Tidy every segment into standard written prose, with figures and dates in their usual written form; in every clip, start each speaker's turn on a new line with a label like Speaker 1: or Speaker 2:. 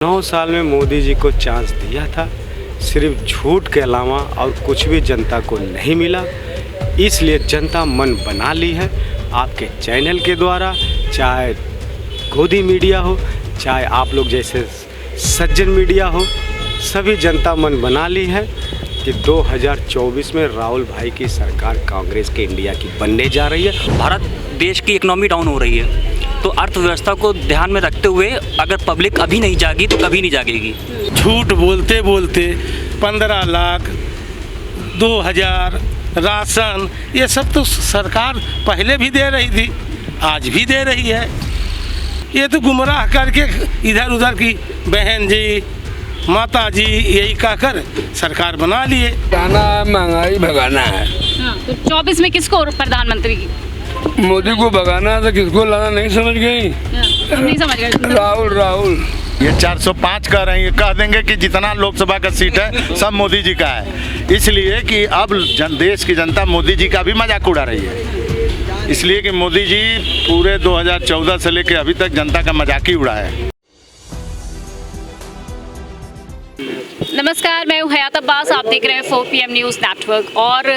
Speaker 1: 9 साल में मोदी जी को चांस दिया था, सिर्फ झूठ के अलावा और कुछ भी जनता को नहीं मिला। इसलिए जनता मन बना ली है आपके चैनल के द्वारा, चाहे गोदी मीडिया हो, चाहे आप लोग जैसे सज्जन मीडिया हो, सभी जनता मन बना ली है कि 2024 में राहुल भाई की सरकार कांग्रेस के इंडिया की बनने जा रही है।
Speaker 2: भारत देश की इकोनॉमी डाउन हो रही है, तो अर्थव्यवस्था को ध्यान में रखते हुए अगर पब्लिक अभी नहीं जागी तो कभी नहीं जागेगी।
Speaker 3: झूठ बोलते बोलते 15 लाख 2000 राशन, ये सब तो सरकार पहले भी दे रही थी, आज भी दे रही है। ये तो गुमराह करके इधर उधर की बहन जी, माता जी यही कहकर सरकार बना लिए।
Speaker 4: गाना महंगाई भगाना है।
Speaker 5: तो 24 में किसको प्रधानमंत्री की?
Speaker 4: मोदी को भगाना है तो किसको लाना, नहीं समझ गई?
Speaker 5: नहीं समझ गए।
Speaker 4: राहुल
Speaker 6: ये 405 कह रहे हैं, कह देंगे कि जितना लोकसभा का सीट है सब मोदी जी का है, इसलिए कि अब देश की जनता मोदी जी का भी मजाक उड़ा रही है। इसलिए कि मोदी जी पूरे 2014 से लेकर अभी तक जनता का मजाक ही उड़ाया है।
Speaker 5: नमस्कार, मैं हूं हयात अब्बास, आप देख रहे हैं 4 PM न्यूज़ नेटवर्क। और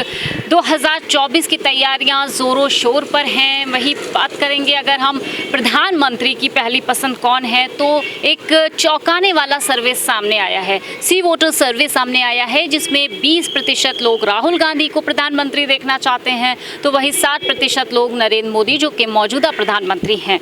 Speaker 5: 2024 की तैयारियां ज़ोरों शोर पर हैं। वही बात करेंगे, अगर हम प्रधानमंत्री की पहली पसंद कौन है, तो एक चौंकाने वाला सर्वे सामने आया है। सी वोटर सर्वे सामने आया है, जिसमें 20% लोग राहुल गांधी को प्रधानमंत्री देखना चाहते हैं, तो वही 60% लोग नरेंद्र मोदी, जो कि मौजूदा प्रधानमंत्री हैं।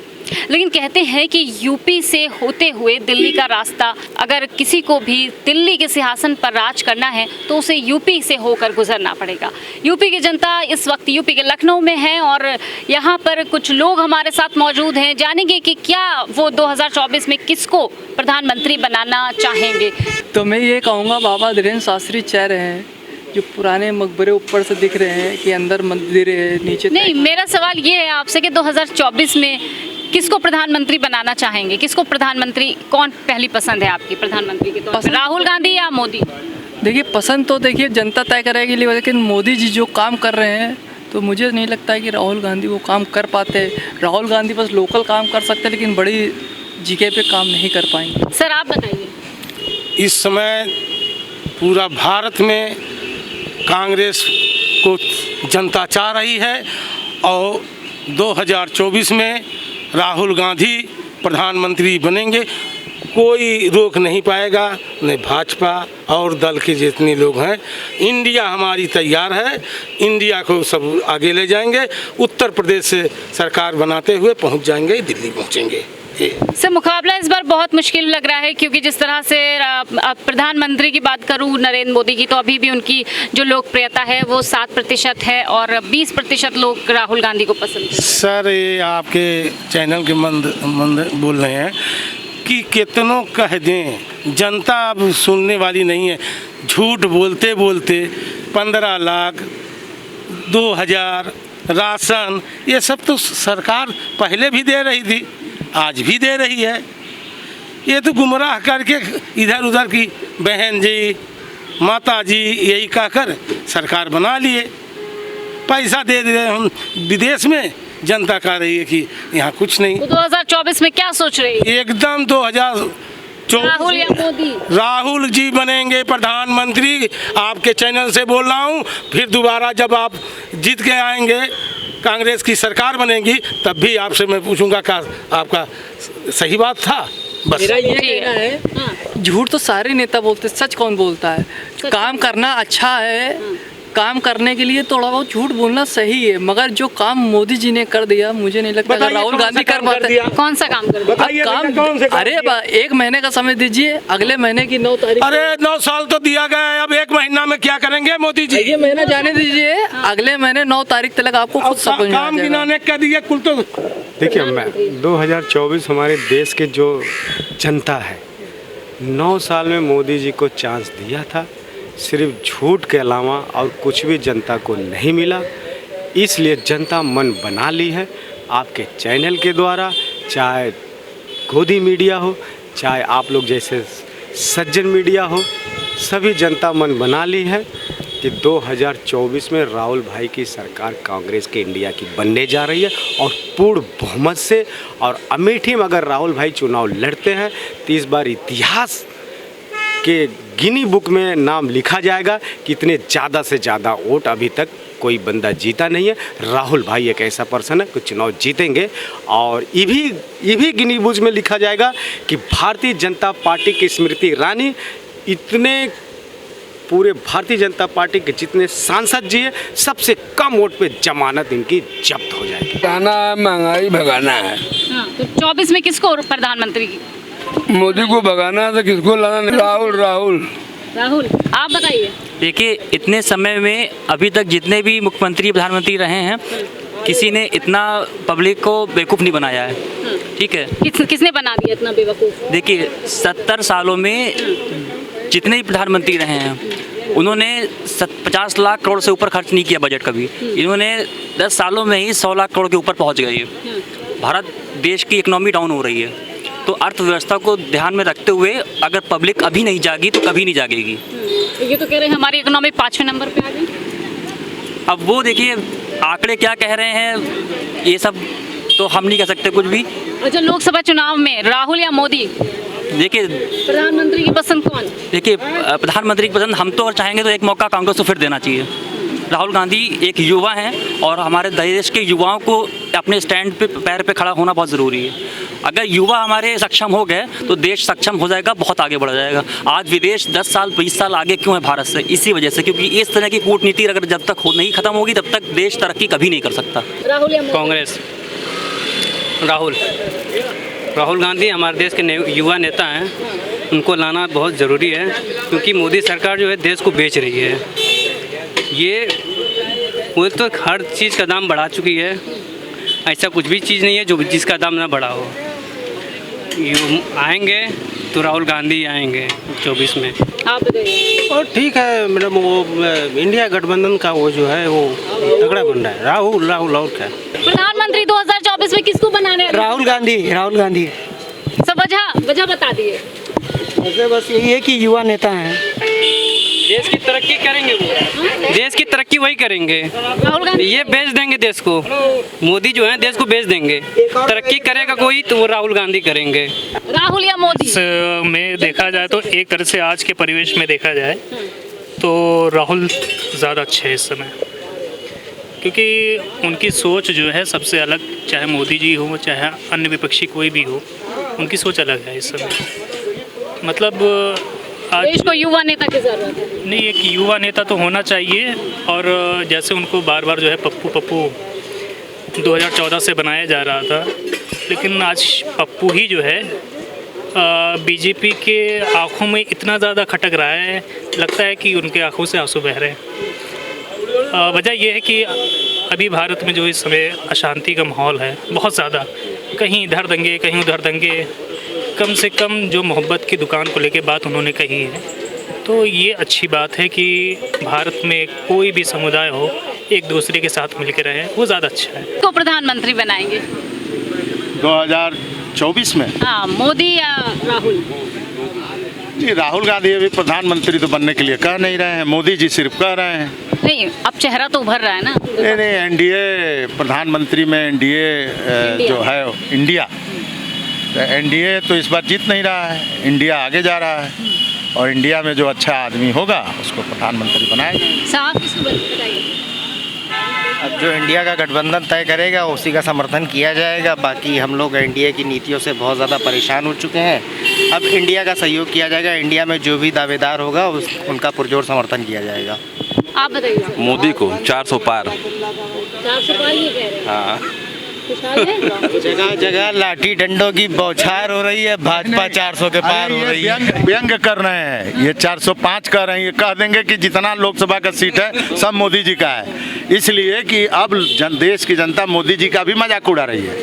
Speaker 5: लेकिन कहते हैं कि यूपी से होते हुए दिल्ली का रास्ता, अगर किसी को भी दिल्ली के सिंहासन पर राज करना है तो उसे यूपी से होकर गुजरना पड़ेगा। यूपी की जनता इस वक्त यूपी के लखनऊ में है और यहाँ पर कुछ लोग हमारे साथ मौजूद हैं। जानेंगे कि क्या वो 2024 में किसको प्रधानमंत्री बनाना चाहेंगे।
Speaker 7: तो मैं ये कहूँगा, बाबा धीरेन्द्र शास्त्री चाह रहे हैं, जो पुराने मकबरे ऊपर से दिख रहे हैं कि अंदर मंदिर है, नीचे
Speaker 5: नहीं। मेरा सवाल ये है आपसे कि 2024 में किसको प्रधानमंत्री बनाना चाहेंगे, किसको प्रधानमंत्री, कौन पहली पसंद है आपकी प्रधानमंत्री के तौर पर, राहुल गांधी या मोदी?
Speaker 7: देखिए, पसंद तो देखिए जनता तय करेगी, लेकिन मोदी जी जो काम कर रहे हैं तो मुझे नहीं लगता है कि राहुल गांधी वो काम कर पाते हैं। राहुल गांधी बस लोकल काम कर सकते हैं, लेकिन बड़ी जगह पे काम नहीं कर पाएंगे।
Speaker 5: सर, आप बताइए।
Speaker 3: इस समय पूरा भारत में कांग्रेस को जनता चाह रही है और 2024 में राहुल गांधी प्रधानमंत्री बनेंगे। कोई रोक नहीं पाएगा, न भाजपा और दल के जितने लोग हैं। इंडिया हमारी तैयार है, इंडिया को सब आगे ले जाएंगे। उत्तर प्रदेश से सरकार बनाते हुए पहुंच जाएंगे, दिल्ली पहुंचेंगे।
Speaker 5: सर, मुकाबला इस बार बहुत मुश्किल लग रहा है, क्योंकि जिस तरह से प्रधानमंत्री की बात करूं नरेंद्र मोदी की, तो अभी भी उनकी जो लोकप्रियता है वो 7% है और 20% लोग राहुल गांधी को पसंद हैं।
Speaker 3: सर, ये आपके चैनल के मंद बोल रहे हैं कि कितनों कह दें, जनता अब सुनने वाली नहीं है। झूठ बोलते बोलते 15 लाख 2000 राशन, ये सब तो सरकार पहले भी दे रही थी, आज भी दे रही है। ये तो गुमराह करके इधर उधर की बहन जी, माता जी यही कहकर सरकार बना लिए। पैसा दे रहे हम विदेश में, जनता कह रही है कि यहाँ कुछ नहीं।
Speaker 5: तो 2024 में क्या सोच रही है?
Speaker 3: एकदम 2024
Speaker 5: राहुल या मोदी?
Speaker 3: राहुल जी बनेंगे प्रधानमंत्री। आपके चैनल से बोल रहा हूँ, फिर दोबारा जब आप जीत के आएंगे, कांग्रेस की सरकार बनेगी, तब भी आपसे मैं पूछूंगा का आपका सही बात था। बस
Speaker 7: मेरा ये कहना है, झूठ तो सारे नेता बोलते, सच कौन बोलता है? काम करना अच्छा है, काम करने के लिए थोड़ा बहुत झूठ बोलना सही है, मगर जो काम मोदी जी ने कर दिया, मुझे नहीं लगता राहुल गांधी कर पाते।
Speaker 5: कौन सा काम कर
Speaker 7: दिया? अरे 1 महीने का समय दीजिए, अगले महीने की 9 तारीख।
Speaker 3: अरे 9 साल तो दिया गया है, अब 1 महीना में क्या करेंगे मोदी जी?
Speaker 7: ये महीना जाने दीजिए, अगले महीने 9 तारीख तक आपको खुद समझ में आ
Speaker 3: काम गिनाने कह दिए कुल। तो
Speaker 1: देखिए, मैं 2024 हमारे देश के जो जनता है, 9 साल में मोदी जी को चांस दिया था, सिर्फ झूठ के अलावा और कुछ भी जनता को नहीं मिला। इसलिए जनता मन बना ली है आपके चैनल के द्वारा, चाहे गोदी मीडिया हो, चाहे आप लोग जैसे सज्जन मीडिया हो, सभी जनता मन बना ली है कि 2024 में राहुल भाई की सरकार कांग्रेस के इंडिया की बनने जा रही है और पूर्ण बहुमत से। और अमेठी में अगर राहुल भाई चुनाव लड़ते हैं तो इस बार इतिहास के गिनी बुक में नाम लिखा जाएगा कि इतने ज़्यादा से ज़्यादा वोट अभी तक कोई बंदा जीता नहीं है। राहुल भाई एक ऐसा पर्सन है कि चुनाव जीतेंगे और ये भी गिनी बुक में लिखा जाएगा कि भारतीय जनता पार्टी की स्मृति ईरानी इतने पूरे भारतीय जनता पार्टी के जितने सांसद जी हैं सबसे कम वोट पे जमानत इनकी जब्त हो जाएगी।
Speaker 4: गाना महंगाई भगाना है,
Speaker 5: तो 24 में किसको प्रधानमंत्री की?
Speaker 4: मोदी को भगाना है तो किसको लाना नहीं।
Speaker 5: राहुल आप बताइए।
Speaker 2: देखिए, इतने समय में अभी तक जितने भी मुख्यमंत्री प्रधानमंत्री रहे हैं, किसी ने इतना पब्लिक को बेवकूफ़ नहीं बनाया है। ठीक है,
Speaker 5: किसने बना दिया इतना बेवकूफ़?
Speaker 2: देखिए 70 सालों में जितने भी प्रधानमंत्री रहे हैं उन्होंने 50 लाख करोड़ से ऊपर खर्च नहीं किया बजट कभी। इन्होंने 10 सालों में ही 100 लाख करोड़ के ऊपर पहुंच गए। भारत देश की इकोनॉमी डाउन हो रही है, तो अर्थव्यवस्था को ध्यान में रखते हुए अगर पब्लिक अभी नहीं जागी तो कभी नहीं जागेगी।
Speaker 5: ये तो कह रहे हैं हमारी इकोनॉमी 5वें नंबर पे आ गई।
Speaker 2: अब वो देखिए आंकड़े क्या कह रहे हैं, ये सब तो हम नहीं कह सकते कुछ भी।
Speaker 5: अच्छा, लोकसभा चुनाव में राहुल या मोदी,
Speaker 2: देखिए
Speaker 5: प्रधानमंत्री की पसंद कौन?
Speaker 2: देखिए प्रधानमंत्री की पसंद हम तो अगर चाहेंगे तो एक मौका कांग्रेस को फिर देना चाहिए। राहुल गांधी एक युवा हैं और हमारे देश के युवाओं को अपने स्टैंड पे पैर पे खड़ा होना बहुत ज़रूरी है। अगर युवा हमारे सक्षम हो गए तो देश सक्षम हो जाएगा, बहुत आगे बढ़ जाएगा। आज विदेश 10 साल 20 साल आगे क्यों है भारत से? इसी वजह से, क्योंकि इस तरह की कूटनीति अगर जब तक नहीं ख़त्म होगी तब तक देश तरक्की कभी नहीं कर सकता।
Speaker 5: राहुल या मोदी?
Speaker 8: कांग्रेस। राहुल गांधी हमारे देश के युवा नेता हैं, उनको लाना बहुत ज़रूरी है क्योंकि मोदी सरकार जो है देश को बेच रही है। ये वो तो हर चीज़ का दाम बढ़ा चुकी है, ऐसा कुछ भी चीज़ नहीं है जो जिसका दाम ना बढ़ा हो। आएंगे तो राहुल गांधी आएंगे 24 में।
Speaker 5: आप बताइए।
Speaker 9: और ठीक है मैडम, वो इंडिया गठबंधन का वो जो है वो तगड़ा बन रहा है। राहुल और क्या
Speaker 5: प्रधानमंत्री 2024 में किसको बनाने?
Speaker 9: राहुल गांधी।
Speaker 5: सब वजह बता दिए।
Speaker 9: वैसे बस यही है कि युवा नेता हैं,
Speaker 8: देश की तरक्की करेंगे वो, देश की तरक्की वही करेंगे।
Speaker 5: राहुल गांधी
Speaker 8: ये बेच देंगे देश को, मोदी जो है देश को बेच देंगे। तरक्की करेगा कोई तो वो राहुल गांधी करेंगे।
Speaker 5: राहुल या मोदी?
Speaker 10: में देखा जाए तो एक तरह से आज के परिवेश में देखा जाए तो राहुल ज़्यादा अच्छे हैं इस समय, क्योंकि उनकी सोच जो है सबसे अलग, चाहे मोदी जी हो चाहे अन्य विपक्षी कोई भी हो, उनकी सोच अलग है इस समय। मतलब आज
Speaker 5: देश को युवा नेता की जरूरत है।
Speaker 10: नहीं, एक युवा नेता तो होना चाहिए। और जैसे उनको बार बार जो है पप्पू 2014 से बनाया जा रहा था, लेकिन आज पप्पू ही जो है बीजेपी के आँखों में इतना ज़्यादा खटक रहा है, लगता है कि उनके आँखों से आंसू बह रहे हैं। वजह यह है कि अभी भारत में जो इस समय अशांति का माहौल है बहुत ज़्यादा, कहीं इधर दंगे कहीं उधर दंगे। कम से कम जो मोहब्बत की दुकान को लेके बात उन्होंने कही है, तो ये अच्छी बात है कि भारत में कोई भी समुदाय हो एक दूसरे के साथ मिलकर रहे, वो ज़्यादा अच्छा है।
Speaker 5: को प्रधानमंत्री बनाएंगे
Speaker 6: 2024 में?
Speaker 5: हाँ, मोदी या राहुल?
Speaker 6: जी, राहुल गांधी अभी प्रधानमंत्री तो बनने के लिए कह नहीं रहे हैं, मोदी जी सिर्फ कह रहे हैं।
Speaker 5: नहीं, अब चेहरा तो उभर रहा है ना।
Speaker 6: नहीं, एनडीए प्रधानमंत्री में एनडीए जो है इंडिया, एनडीए तो इस बार जीत नहीं रहा है, इंडिया आगे जा रहा है और इंडिया में जो अच्छा आदमी होगा उसको प्रधानमंत्री बनाएगा।
Speaker 5: साहब किसको बताइए?
Speaker 9: अब जो इंडिया का गठबंधन तय करेगा उसी का समर्थन किया जाएगा। बाकी हम लोग एनडीए की नीतियों से बहुत ज़्यादा परेशान हो चुके हैं, अब इंडिया का सहयोग किया जाएगा। इंडिया में जो भी दावेदार होगा उनका पुरजोर समर्थन किया जाएगा।
Speaker 5: आप बताइए।
Speaker 11: मोदी को 400 पार।
Speaker 5: 400 पार ही कह रहे हैं।
Speaker 11: हाँ,
Speaker 9: जगह जगह लाठी डंडों की बौछार हो रही है, भाजपा 400 के पार हो रही है।
Speaker 6: व्यंग कर रहे हैं, ये 405 कह रहे हैं, ये कह देंगे कि जितना लोकसभा का सीट है सब मोदी जी का है, इसलिए कि अब देश की जनता मोदी जी का भी मजाक उड़ा रही है।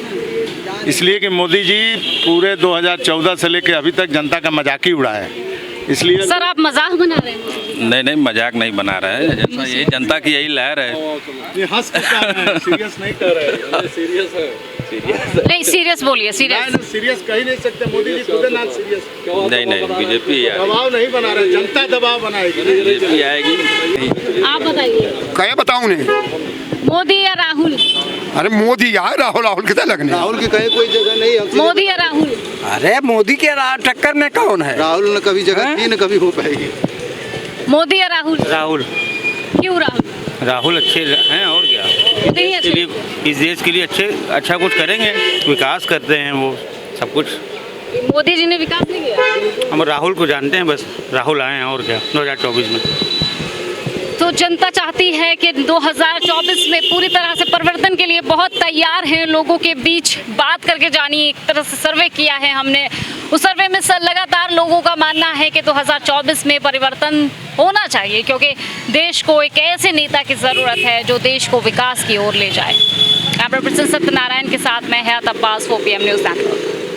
Speaker 6: इसलिए कि मोदी जी पूरे 2014 से लेकर अभी तक जनता का मजाक ही उड़ा है। इसलिए
Speaker 5: सर आप मजाक बना रहे हैं?
Speaker 11: नहीं मजाक नहीं बना रहे हैं, जैसा यही जनता की यही लहर है।
Speaker 6: ये हंस के कह रहे हैं, सीरियस नहीं कर रहे हैं, सीरियस है।
Speaker 5: नहीं सीरियस बोलिए, सीरियस।
Speaker 6: सीरियस कह ही नहीं सकते, मोदी जी खुद नॉन सीरियस।
Speaker 11: नहीं बीजेपी
Speaker 6: दबाव नहीं बना रहे, जनता दबाव बनाएगी।
Speaker 11: बीजेपी आएगी।
Speaker 5: आप बताइए,
Speaker 12: क्या बताऊँ उन्हें?
Speaker 5: मोदी या राहुल?
Speaker 12: अरे मोदी यार, राहुल कितना लगने?
Speaker 6: राहुल की कहीं कोई जगह नहीं है।
Speaker 5: मोदी या राहुल?
Speaker 12: अरे मोदी के टक्कर में कौन है?
Speaker 6: राहुल ने कभी जगह दी, न कभी हो पाएगी।
Speaker 5: मोदी या राहुल?
Speaker 8: राहुल।
Speaker 5: क्यों राहुल?
Speaker 8: राहुल अच्छे हैं और क्या,
Speaker 5: मोदी नहीं अच्छे?
Speaker 8: इस देश के लिए अच्छा कुछ करेंगे, विकास करते हैं वो सब कुछ।
Speaker 5: मोदी जी ने विकास नहीं किया?
Speaker 8: हम राहुल को जानते हैं, बस राहुल आए हैं और क्या 2024 में।
Speaker 5: तो जनता चाहती है कि 2024 में पूरी तरह से परिवर्तन के लिए बहुत तैयार हैं। लोगों के बीच बात करके जानिए, एक तरह से सर्वे किया है हमने, उस सर्वे में लगातार लोगों का मानना है कि 2024 में परिवर्तन होना चाहिए, क्योंकि देश को एक ऐसे नेता की ज़रूरत है जो देश को विकास की ओर ले जाए। कैमरा पर्सन सत्यनारायण के साथ मैं हयात अब्बास, 4PM न्यूज़ नेटवर्क।